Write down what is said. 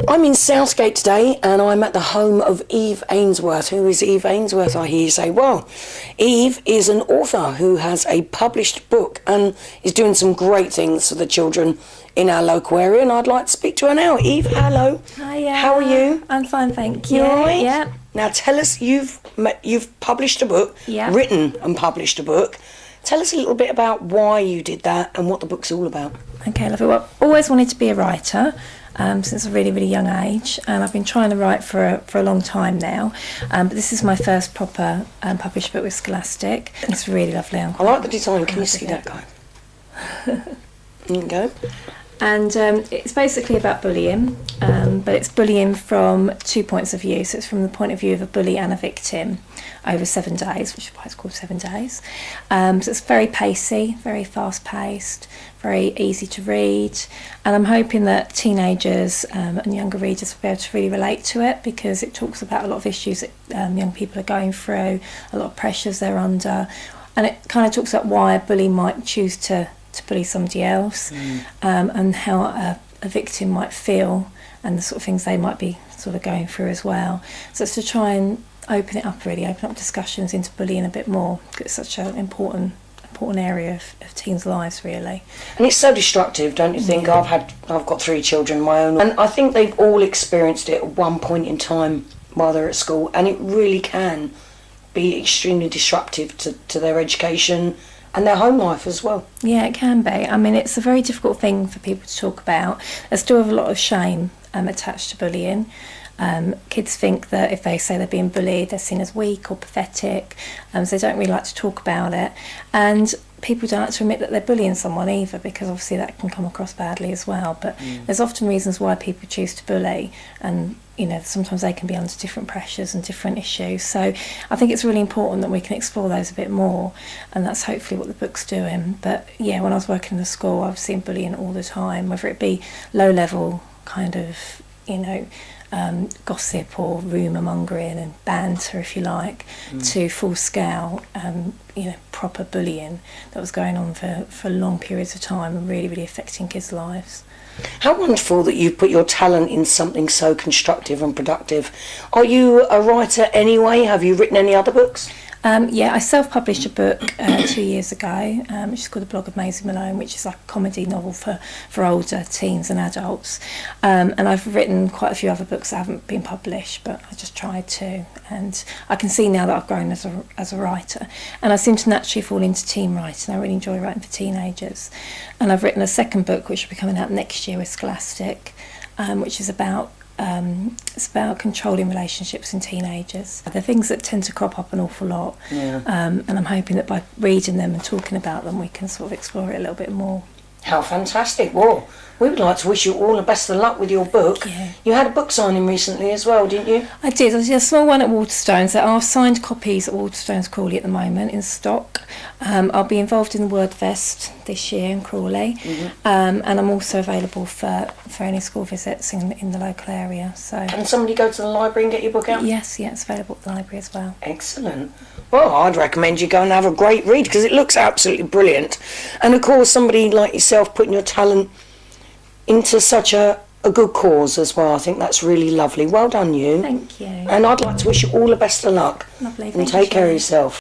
I'm in Southgate today and I'm at the home of Eve Ainsworth. Who is Eve Ainsworth, I hear you say? Well, Eve is an author who has a published book and is doing some great things for the children in our local area, and I'd like to speak to her now. Eve, hello. Hiya. How are you? I'm fine, thank you. You all right? Yeah. Now tell us, you've published a book, Yeah. written and published a book. Tell us a little bit about why you did that and what the book's all about. Okay, lovely. Well, I've always wanted to be a writer since a really, really young age, and I've been trying to write for a long time now. But this is my first proper published book with Scholastic. It's really lovely. I like the design. Can you see that guy? There you go. And it's basically about bullying, but it's bullying from 2 points of view. So it's from the point of view of a bully and a victim over 7 days, which is why it's called 7 days. So it's very pacey, very fast-paced, very easy to read. And I'm hoping that teenagers and younger readers will be able to really relate to it, because it talks about a lot of issues that young people are going through, a lot of pressures they're under. And it kind of talks about why a bully might choose to bully somebody else, and how a victim might feel, and the sort of things they might be sort of going through as well. So it's to try and open up discussions into bullying a bit more, because it's such an important area of teens' lives, really. And it's so destructive, don't you think? Yeah. I've got 3 children of my own, and I think they've all experienced it at one point in time while they're at school, and it really can be extremely disruptive to their education and their home life as well. Yeah, it can be. I mean, it's a very difficult thing for people to talk about. There's still a lot of shame attached to bullying. Kids think that if they say they're being bullied, they're seen as weak or pathetic, so they don't really like to talk about it. And people don't like to admit that they're bullying someone either, because obviously that can come across badly as well. But there's often reasons why people choose to bully, and sometimes they can be under different pressures and different issues. So I think it's really important that we can explore those a bit more, and that's hopefully what the book's doing. But yeah, when I was working in the school, I was seeing bullying all the time, whether it be low level kind of gossip or rumour mongering and banter, if you like, to full scale proper bullying that was going on for long periods of time and really, really affecting kids' lives. How wonderful that you've put your talent in something so constructive and productive. Are you a writer anyway? Have you written any other books? Yeah, I self-published a book 2 years ago, which is called The Blog of Maisie Malone, which is like a comedy novel for older teens and adults. And I've written quite a few other books that haven't been published, but I just tried to. And I can see now that I've grown as a writer. And I seem to naturally fall into teen writing. I really enjoy writing for teenagers. And I've written a second book, which will be coming out next year with Scholastic, which is about controlling relationships in teenagers. They're things that tend to crop up an awful lot, and I'm hoping that by reading them and talking about them, we can sort of explore it a little bit more. How fantastic. Well, we would like to wish you all the best of luck with your book. Yeah. You had a book signing recently as well, didn't you? I did. I did a small one at Waterstones. There are signed copies at Waterstones Crawley at the moment in stock. I'll be involved in the Word Fest this year in Crawley, and I'm also available for any school visits in the local area. So Can somebody go to the library and get your book out? Yes, it's available at the library as well. Excellent. Well, I'd recommend you go and have a great read, because it looks absolutely brilliant. And of course, somebody like yourself putting your talent into such a good cause as well. I think that's really lovely. Well done, you. Thank you. And I'd like to wish you all the best of luck. Lovely. And take care of yourself.